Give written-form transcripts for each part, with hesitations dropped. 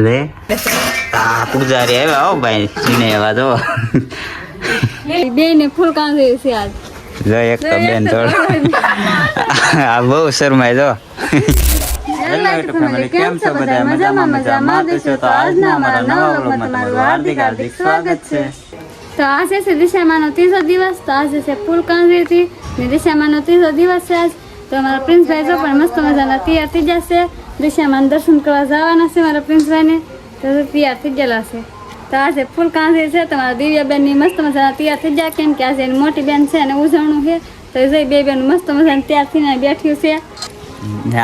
લે પૂજારી આવ્યા હો ભાઈ જીને એવા જો બે ને ફૂલ કાંદે છે આજ જો એક તો બેન થોડો આ બહુ શરમાય જો કેમ છો બધા મજામાં દેશો તો આજના અમારા નવા વ્લોગમાં તમારું હાર્દિક હાર્દિક સ્વાગત છે। તો આજે છે દિશામાનો ત્રીજો દિવસ। તો આજે છે ફૂલ કાંદરીથી ને દિશામાનો ત્રીજો દિવસ છે આજ। તો અમારા પ્રિન્સભાઈ જો પણ મસ્ત મજાના તૈયાર થઈ જશે। દિશામાન દર્શન કરવા જવાના છે મારા પ્રિન્સભાઈને, તો તૈયાર થઈ ગયેલા છે। તો આજે ફૂલ કાંદરી છે, તમારા દિવ્યાબેનની મસ્ત મજાના તૈયાર થઈ જાય, કેમ કે આજે એની મોટી બેન છે અને ઉજવણું છે। તો જઈ બે બેન મસ્ત મજાને તૈયાર થઈને બેઠ્યું છે।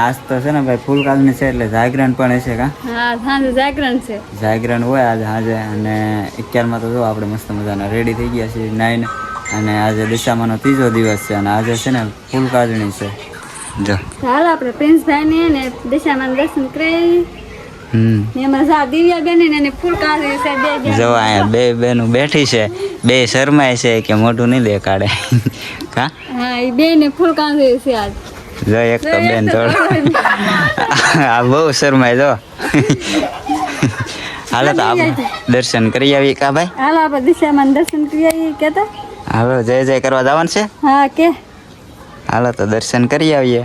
આજ તો છે ને ભાઈ ફૂલ કાલની છે એટલે જાગરણ પણ હશે કા? હા, સાંજે જાગરણ છે, જાગરણ હોય આજે સાંજે। અને 11 માં તો જો આપણે મસ્ત મજાના રેડી થઈ ગયા છીએ નાઈને, અને આજે દિશામાંનો ત્રીજો દિવસ છે અને આજે છે ને ફૂલ કાજણી છે। જો હાલ આપણે પ્રિન્સભાઈને ને દિશામાન દર્શન કરી એમાં જા દિવ્યાબેન ને એને ફૂલ કાજળી છે। બે જો અહીંયા બે બેનું બેઠી છે, બે શરમાય છે કે મોઢું નહીં દેખાડે કા? હા, એ બે ને ફૂલ કાજળી છે આજ। જો એક તો બેન થોડો આ બહુ શરમાય જો હાલો તો આપણે દર્શન કરી આવીએ કા ભાઈ? હાલો આપણે દિશામાન દર્શન કરી આવીએ કેતા? હાલો જય જય કરવા જવાનું છે? હા કે હાલો તો દર્શન કરી આવીએ।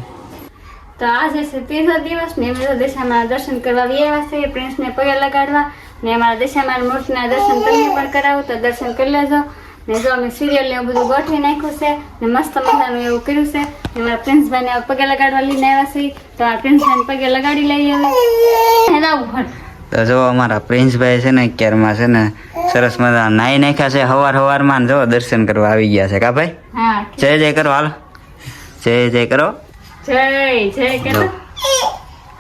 તો આજે છે ત્રીજો દિવસ ને અમે દિશામાં દર્શન કરવા આવ્યા છે, પ્રિન્સને પગે લગાડવા ને અમારા દિશામાં મૂર્તિના દર્શન તમને પણ કરાવું, તો દર્શન કરી લેજો। ને જો અમે સિરિયલ ને એવું બધું ગોઠવી નાખ્યું છે ને મસ્ત મજાનું એવું કર્યું છે। ને મારા પ્રિન્સભાઈને પગે લગાડવા લઈને આવ્યા છે, તો આ પ્રિન્સભાઈને પગે લગાડી લઈએ હવે ફટ। તો જો અમારા પ્રિન્સભાઈ છે ને 11 માં છે ને સરસ મજા નાઈ નાખ્યા છે, હવારમાં જો દર્શન કરવા આવી ગયા છે કા ભાઈ? હા, જય જય કરો, હાલો જય જય કરો, જય જય કેતો?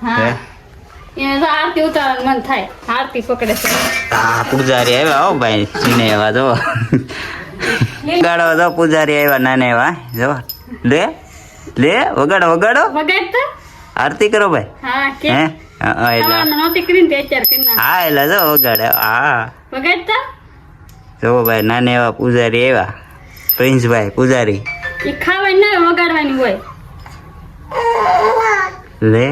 હા, એને તો આરતી ઉતારવાનું મન થાય, આરતી પકડે છે। આ પૂજારી આવ્યા હો ભાઈ જીને એવા જો વગાડો જો પૂજારી આવ્યા નાને એવા જો લે લે વગાડો વગાડો વગાડતો આરતી કરો ભાઈ। હા કે હે એટલે નહોતી કરીને તે અત્યારે કરી નાખ હા એટલે જો વગાડે હા વગાડતા જો ભાઈ નાને એવા પૂજારી આવ્યા, પ્રિન્સભાઈ પૂજારી એ ખાવાની ના વગાડવાની હોય। લે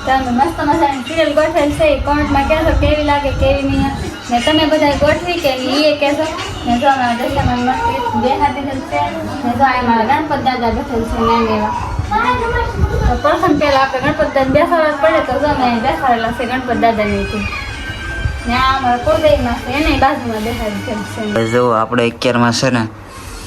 તમે મસ્ત મજાની સિરિયલ ગોઠવેલ છે, કોમેન્ટમાં કહેજો કેવી લાગે કેવી નહીં, ને તમે બધા ગોઠવી કે નહીં એ કહેજો। ને જો અમારા દશામાં મસ્ત બેહાડી દીધેલ છે, ને જો આ મારા ગણપત દાદા બેઠેલ છે નાના એવા। તો પ્રથમ પહેલા આપણે ગણપત દાદા બેસાડવા પડે, તો જો મેં બેસાડેલા છે ગણપત દાદાની હતી ને આ અમારા કુળદેવીમાં છે એને બાજુમાં બેસાડી છે। જો આપણે 11 માં છે ને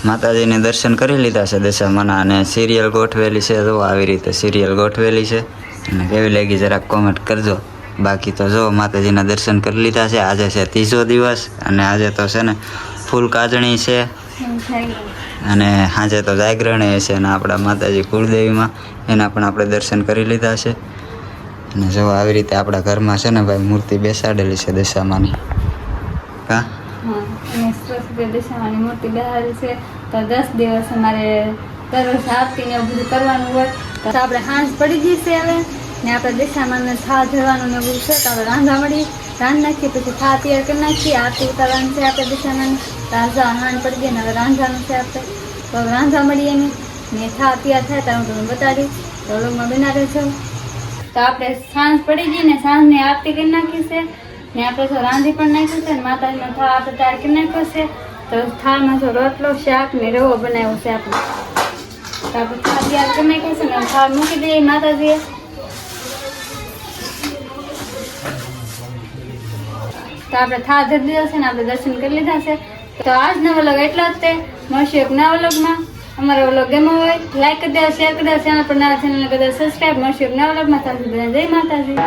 માતાજીને દર્શન કરી લીધા છે દશામાના, અને સિરિયલ ગોઠવેલી છે જો આવી રીતે સિરિયલ ગોઠવેલી છે, અને કેવી લાગી જરાક કોમેન્ટ કરજો। બાકી તો જો માતાજીના દર્શન કરી લીધા છે। આજે છે ત્રીજો દિવસ અને આજે તો છે ને ફૂલ કાજણી છે અને સાંજે તો જાગરણ છે, અને આપણા માતાજી કુળદેવીમાં એના પણ આપણે દર્શન કરી લીધા છે। અને જો આવી રીતે આપણા ઘરમાં છે ને ભાઈ મૂર્તિ બેસાડેલી છે દશામાની કા? હા, અને સરસ્વતી દિશામાંની મૂર્તિ બેસાડી છે। તો 10 દિવસ અમારે દરરોજ આરતી ને એવું બધું કરવાનું હોય। તો આપણે સાંજ પડી ગઈ છે હવે, ને આપણે દિશામાં થા જવાનું ને બધું છે, તો આપણે રાંધા મળી રાંધ નાખીએ, પછી થા તૈયાર કરી નાખીએ, આરતી ઉતારવાનું છે આપણે દિશામાં રાંધા હાંડ પડી ગઈ ને હવે રાંધવાનું છે આપણે, તો રાંધા મળીએ ને થા તૈયાર થાય તો હું તમને બતાડી, તો લોગમાં બનાવે છે। તો આપણે સાંજ પડી ગઈ ને સાંજની આરતી કરી નાખી છે, ને આપણે તો રાંધી પણ નાખ્યું છે, ને માતાજીનો થા આપણે તૈયાર કરી નાખ્યો છે। તો થાળમાં જો રોટલો શાક ને રવો બનાવ્યો છે આપણે, તો આપણે થા તૈયાર કરી નાખ્યો છે ને થાળ મૂકી દઈએ માતાજીએ। તો આપણે થા ધરી દીધો છે ને આપણે દર્શન કરી લીધા છે। તો આજનો વ્લોગ એટલો જ તે, મળશે એક નવા વ્લોગમાં। અમારો વ્લોગ ગમ્યો હોય લાઈક કરી દેવા, શેર કરી દેવા, ચેનલ પર નવા ચેનલને કરી દેવા સબસ્ક્રાઈબ। મળશે એક નવા વ્લોગમાં, ત્યાં સુધી જય માતાજી।